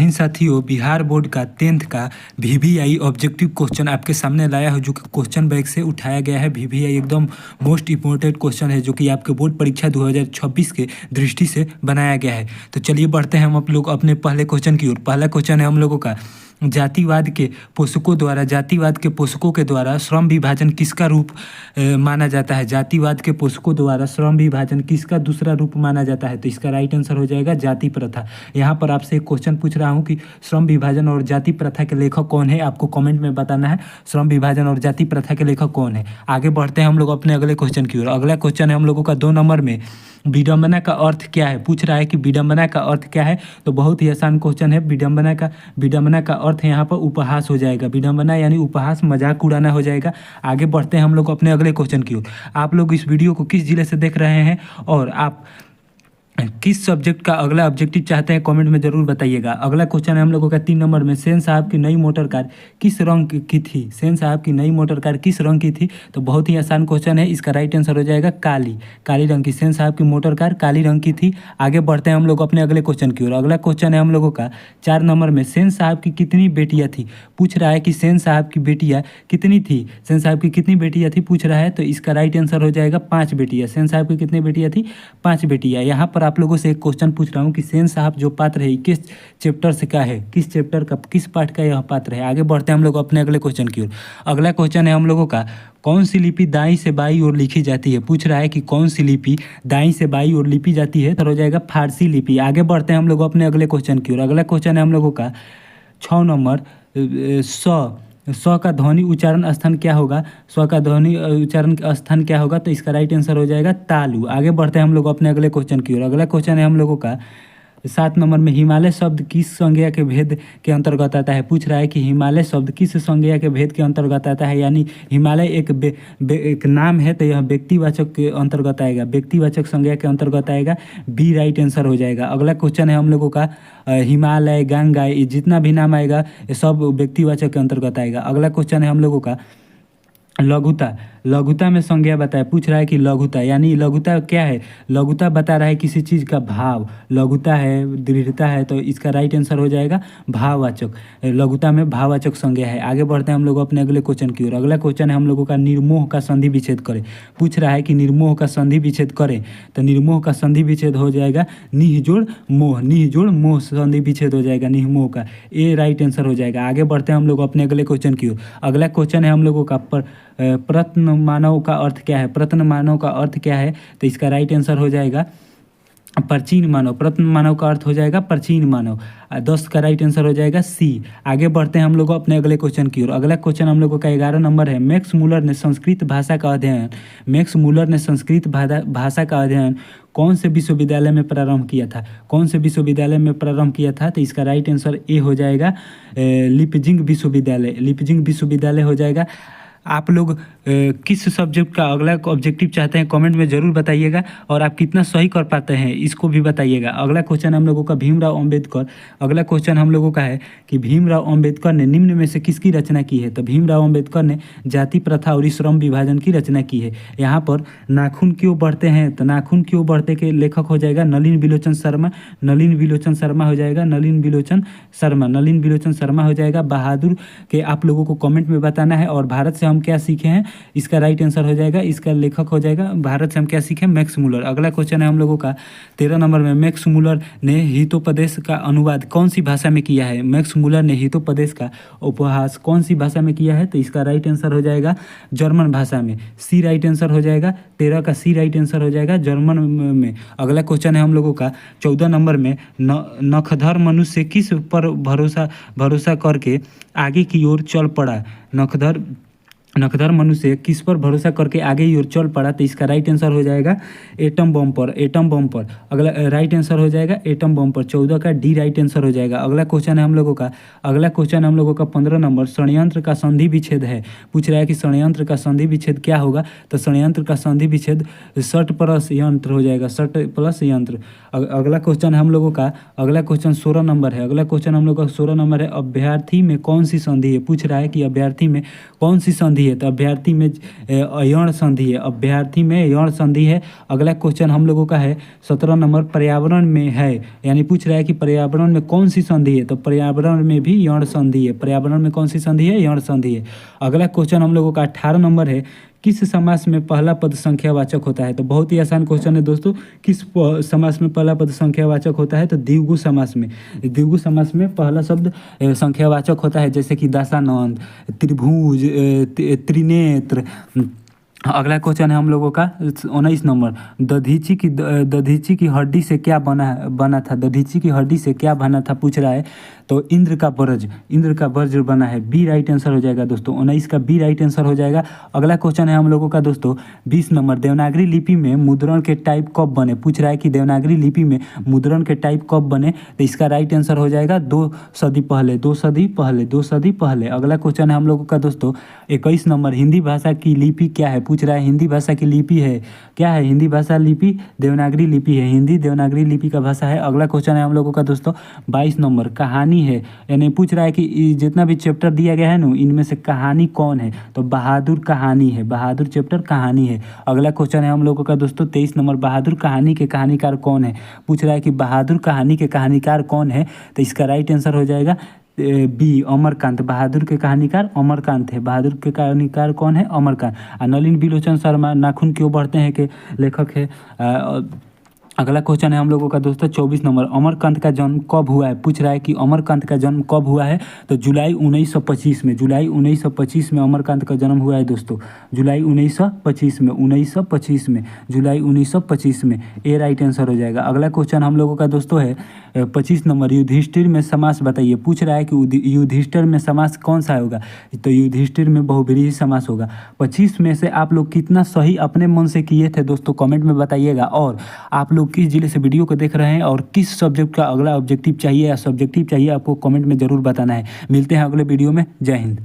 इन साथियों, बिहार बोर्ड का 10th का वीवीआई ऑब्जेक्टिव क्वेश्चन आपके सामने लाया है, जो कि क्वेश्चन बैंक से उठाया गया है। वीवीआई एकदम मोस्ट इंपॉर्टेंट क्वेश्चन है, जो कि आपके बोर्ड परीक्षा 2026 के दृष्टि से बनाया गया है। तो चलिए बढ़ते हैं हम आप लोग अपने पहले क्वेश्चन की ओर। पहला क्वेश्चन है हम लोगों का, जातिवाद के पोषकों के द्वारा श्रम विभाजन किसका रूप माना जाता है। जातिवाद के पोषकों द्वारा श्रम विभाजन किसका दूसरा रूप माना जाता है। तो इसका राइट आंसर हो जाएगा जाति प्रथा। यहाँ पर आपसे एक क्वेश्चन पूछ रहा हूँ कि श्रम विभाजन और जाति प्रथा के लेखक कौन है। आपको कमेंट में बताना है श्रम विभाजन और जाति प्रथा के लेखक कौन है। आगे बढ़ते हैं हम लोग अपने अगले क्वेश्चन की ओर। अगला क्वेश्चन है हम लोगों का 2 नंबर में, विडंबना का अर्थ क्या है। पूछ रहा है कि विडंबना का अर्थ क्या है। तो बहुत ही आसान क्वेश्चन है। विडंबना का अर्थ यहाँ पर उपहास हो जाएगा। विडंबना यानी उपहास, मजाक उड़ाना हो जाएगा। आगे बढ़ते हैं हम लोग अपने अगले क्वेश्चन की ओर। आप लोग इस वीडियो को किस जिले से देख रहे हैं और आप किस सब्जेक्ट का अगला ऑब्जेक्टिव चाहते हैं, कमेंट में जरूर बताइएगा। अगला क्वेश्चन है हम लोगों का 3 नंबर में, सेन साहब की नई मोटर कार किस रंग की थी। सेन साहब की नई मोटर कार किस रंग की थी। तो बहुत ही आसान क्वेश्चन है। इसका राइट आंसर हो जाएगा काली रंग की। सेन साहब की मोटर कार काली रंग की थी। आगे बढ़ते हैं हम लोग अपने अगले क्वेश्चन की ओर। अगला क्वेश्चन है हम लोगों का 4 नंबर में, सेन साहब की कितनी बेटियां थी। पूछ रहा है कि सेन साहब की बेटियां कितनी थी। सेन साहब की कितनी बेटियां थी पूछ रहा है। तो इसका राइट आंसर हो जाएगा 5 बेटियां। सेन साहब की कितनी बेटियां थी, 5 बेटियां। यहाँ पर आप लोगों से एक क्वेश्चन पूछ रहा हूँ कि सेन साहब जो पात्र है किस चैप्टर से का है, किस चैप्टर का किस पार्ट का यह पात्र है। आगे बढ़ते हैं हम लोग अपने अगले क्वेश्चन की ओर। अगला क्वेश्चन है हम लोगों का, कौन सी लिपि दाईं से बाईं ओर लिखी जाती है। पूछ रहा है कि कौन सी लिपि दाईं से बाईं ओर लिपी जाती है। तो हो जाएगा फारसी लिपि। आगे बढ़ते हैं हम लोग अपने अगले क्वेश्चन की ओर। अगला क्वेश्चन है हम लोगों का 6 नंबर, स्व का ध्वनि उच्चारण स्थान क्या होगा। स्व का ध्वनि उच्चारण स्थान क्या होगा। तो इसका राइट आंसर हो जाएगा तालु। आगे बढ़ते हैं हम लोग अपने अगले क्वेश्चन की ओर। अगला क्वेश्चन है हम लोगों का 7 नंबर में, हिमालय शब्द किस संज्ञा के भेद के अंतर्गत आता है। पूछ रहा है कि हिमालय शब्द किस संज्ञा के भेद के अंतर्गत आता है। यानी हिमालय एक नाम है, तो यह व्यक्तिवाचक के अंतर्गत आएगा, व्यक्तिवाचक संज्ञा के अंतर्गत आएगा। बी राइट आंसर हो जाएगा। अगला क्वेश्चन है हम लोगों का हिमालय, गंगा, ये जितना भी नाम आएगा ये सब व्यक्तिवाचक के अंतर्गत आएगा। अगला क्वेश्चन है हम लोगों का लघुता में संज्ञा बताए। पूछ रहा है कि लघुता यानी लघुता क्या है। लघुता बता रहा है किसी चीज़ का भाव, लघुता है, दृढ़ता है। तो इसका राइट आंसर हो जाएगा भाववाचक। लघुता में भाववाचक संज्ञा है। आगे बढ़ते हैं हम लोग अपने अगले क्वेश्चन की ओर। अगला क्वेश्चन है हम लोगों का, निर्मोह का संधि विच्छेद करें। पूछ रहा है कि निर्मोह का संधि विच्छेद करें। तो निर्मोह का संधि विच्छेद हो जाएगा निह जोड़ मोह संधि विच्छेद हो जाएगा निहमोह का। ये राइट आंसर हो जाएगा। आगे बढ़ते हैं हम लोग अपने अगले क्वेश्चन की ओर। अगला क्वेश्चन है हम लोगों का प्रत्न मानव का अर्थ क्या है। प्रत्न मानव का अर्थ क्या है। तो इसका राइट आंसर हो जाएगा प्राचीन मानव। प्रत्न मानव का अर्थ हो जाएगा प्राचीन मानव। 10 का राइट आंसर हो जाएगा सी। आगे बढ़ते हैं हम लोग अपने अगले क्वेश्चन की ओर। अगला क्वेश्चन हम लोगों का 11 नंबर है, मैक्स मूलर ने संस्कृत भाषा का अध्ययन कौन से विश्वविद्यालय में प्रारंभ किया था। कौन से विश्वविद्यालय में प्रारंभ किया था। तो इसका राइट आंसर ए हो जाएगा लिपजिंग विश्वविद्यालय हो जाएगा। आप लोग किस सब्जेक्ट का अगला ऑब्जेक्टिव चाहते हैं, कमेंट में ज़रूर बताइएगा। और आप कितना सही कर पाते हैं इसको भी बताइएगा। अगला क्वेश्चन हम लोगों का भीमराव अंबेडकर। अगला क्वेश्चन हम लोगों का है कि भीमराव अंबेडकर ने निम्न में से किसकी रचना की है। तो भीमराव अंबेडकर ने जाति प्रथा और श्रम विभाजन की रचना की है। यहाँ पर नाखून क्यों बढ़ते हैं। तो नाखून क्यों बढ़ते के लेखक हो जाएगा नलिन बिलोचन शर्मा हो जाएगा। नलिन बिलोचन शर्मा हो जाएगा। बहादुर के आप लोगों को कमेंट में बताना है। और भारत से हम क्या सीखे हैं, इसका राइट आंसर हो जाएगा, इसका लेखक हो जाएगा भारत से हम क्या सीखे, मैक्स मूलर। अगला क्वेश्चन है हम लोगों का 13 नंबर में, मैक्स मूलर ने हितोपदेश का अनुवाद कौन सी भाषा में किया है। मैक्स मूलर ने हितोपदेश का उपहास कौन सी भाषा में किया है। तो इसका राइट आंसर हो जाएगा जर्मन भाषा में। सी राइट आंसर हो जाएगा। 13 का सी राइट आंसर हो जाएगा जर्मन में। अगला क्वेश्चन है हम लोगों का 14 नंबर में, नखधर मनुष्य किस पर भरोसा करके आगे की ओर चल पड़ा। नखधर मनुष्य किस पर भरोसा करके आगे की ओर चल पड़ा। तो इसका राइट आंसर हो जाएगा एटम बम पर। अगला राइट आंसर हो जाएगा एटम बम पर। 14 का डी राइट आंसर हो जाएगा। अगला क्वेश्चन है हम लोगों का 15 नंबर, षड्यंत्र का संधि विच्छेद है। पूछ रहा है कि षड्यंत्र का संधि विच्छेद क्या होगा। तो षड्यंत्र का संधि विच्छेद सट प्लस यंत्र हो जाएगा, सट प्लस यंत्र। अगला क्वेश्चन हम लोगों का 16 नंबर है। अगला क्वेश्चन हम लोग का 16 नंबर है, अभ्यर्थी में कौन सी संधि है। पूछ रहा है कि अभ्यर्थी में कौन सी संधि संधि है, तो अभ्यर्थी में यौन संधि है, अभ्यर्थी में यौन संधि है। अगला क्वेश्चन हम लोगों का है 17 नंबर, पर्यावरण में है, यानी पूछ रहा है कि पर्यावरण में कौन सी संधि है, तो पर्यावरण में भी यौन संधि है। पर्यावरण में कौन सी संधि है? यौन संधि है। अगला क्वेश्चन हम लोगों का 18 नंबर है, किस समास में पहला पद संख्यावाचक होता है? तो बहुत ही आसान क्वेश्चन है दोस्तों, किस समास में पहला पद संख्यावाचक होता है? तो द्विगु समास में। द्विगु समास में पहला शब्द संख्यावाचक होता है, जैसे कि दशानंद, त्रिभुज, त्रिनेत्र। अगला क्वेश्चन है हम लोगों का 19 नंबर, दधीची की हड्डी से क्या बना था? दधीची की हड्डी से क्या बना था पूछ रहा है, तो इंद्र का वज्र बना है। बी राइट आंसर हो जाएगा दोस्तों, 19 का बी राइट आंसर हो जाएगा। अगला क्वेश्चन है हम लोगों का दोस्तों 20 नंबर, देवनागरी लिपि में मुद्रण के टाइप कब बने? पूछ रहा है कि देवनागरी लिपि में मुद्रण के टाइप कब बने, तो इसका राइट आंसर हो जाएगा 2 सदी पहले। अगला क्वेश्चन है हम लोगों का दोस्तों 21 नंबर, हिंदी भाषा की लिपि क्या है? पूछ रहा है हिंदी भाषा की लिपि है क्या है? हिंदी भाषा लिपि देवनागरी लिपि है, हिंदी देवनागरी लिपि का भाषा है। अगला क्वेश्चन है हम लोगों का दोस्तों 22 नंबर, कहानी है, यानी पूछ रहा है कि जितना भी चैप्टर दिया गया है ना, इनमें से कहानी कौन है? तो बहादुर कहानी है, बहादुर चैप्टर कहानी है। अगला क्वेश्चन है हम लोगों का दोस्तों 23 नंबर, बहादुर कहानी के कहानीकार कौन है? पूछ रहा है कि बहादुर कहानी के कहानीकार कौन है, तो इसका राइट आंसर हो जाएगा बी, अमरकांत। बहादुर के कहानीकार अमरकांत है। बहादुर के कहानीकार कौन है? अमरकांत। नलिन बिलोचन शर्मा नाखून क्यों बढ़ते हैं के लेखक है। अगला क्वेश्चन है हम लोगों का दोस्तों 24 नंबर, अमरकांत का जन्म कब हुआ है? पूछ रहा है कि अमरकांत का जन्म कब हुआ है, तो जुलाई 1925 में। जुलाई 1925 में अमरकांत का जन्म हुआ है दोस्तों, जुलाई 1925 में, जुलाई 1925 में। ए राइट आंसर हो जाएगा। अगला क्वेश्चन हम लोगों का दोस्तों है 25 नंबर, युधिष्ठिर में समास बताइए। पूछ रहा है कि युधिष्ठिर में समास कौन सा होगा, तो युधिष्ठिर में बहुब्रीहि समास होगा। 25 में से आप लोग कितना सही अपने मन से किए थे दोस्तों, कमेंट में बताइएगा। और आप लोग किस जिले से वीडियो को देख रहे हैं और किस सब्जेक्ट का अगला ऑब्जेक्टिव चाहिए या सब्जेक्टिव चाहिए, आपको कमेंट में ज़रूर बताना है। मिलते हैं अगले वीडियो में। जय हिंद।